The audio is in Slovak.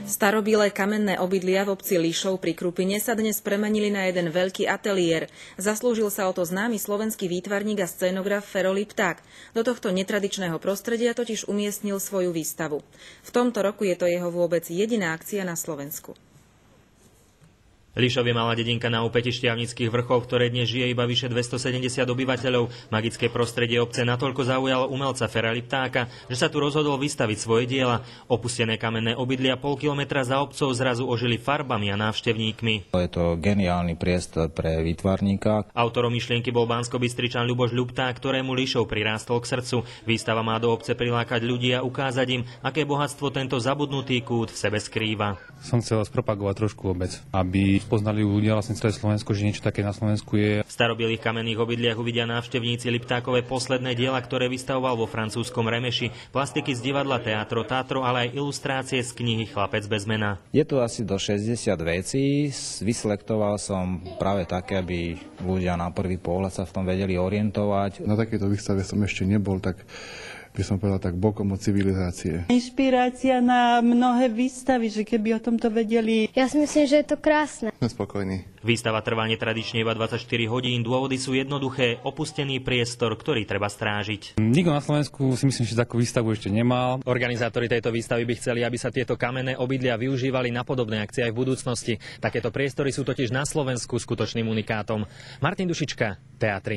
Starobilé kamenné obydlia v obci Líšov pri Krupine sa dnes premenili na jeden veľký ateliér. Zaslúžil sa o to známy slovenský výtvarník a scénograf Fero Lipták. Do tohto netradičného prostredia totiž umiestnil svoju výstavu. V tomto roku je to jeho vôbec jediná akcia na Slovensku. Líšov je malá dedinka na úpäti Štiavnických vrchov, v ktorej dnes žije iba vyše 270 obyvateľov. Magické prostredie obce natoľko zaujalo umelca Fera Liptáka, že sa tu rozhodol vystaviť svoje diela. Opustené kamenné obydlia pol kilometra za obcov zrazu ožili farbami a návštevníkmi. Je to geniálny priestor pre výtvarníka. Autorom myšlienky bol Banskobystričan Ľuboš Ľupták, ktorému Líšov prirástol k srdcu. Výstava má do obce prilákať ľudí a ukázať im, aké bohatstvo tento zabudnutý kút v sebe skrýva. Som chcel spropagovať trošku obec, aby poznali ľudia vlastne celé Slovensko, že niečo také na Slovensku je. V starobilých kamenných obydliach uvidia návštevníci Liptákové posledné diela, ktoré vystavoval vo francúzskom Remeši, plastiky z divadla Teatro Tátro, ale aj ilustrácie z knihy Chlapec bez mena. Je tu asi do 60 vecí. Vyselektoval som práve také, aby ľudia na prvý pohľad sa v tom vedeli orientovať. Na takéto výstave som ešte nebol, tak by som povedal tak bokom od civilizácie. Inšpirácia na mnohé výstavy, že keby o tomto vedeli. Ja si myslím, že je to krásne. Sme spokojní. Výstava trvá netradične iba 24 hodín. Dôvody sú jednoduché: opustený priestor, ktorý treba strážiť. Nikto na Slovensku si myslím, že takú výstavu ešte nemal. Organizátori tejto výstavy by chceli, aby sa tieto kamenné obydlia využívali na podobné akcie aj v budúcnosti. Takéto priestory sú totiž na Slovensku skutočným unikátom. Martin Dušička, Teatry.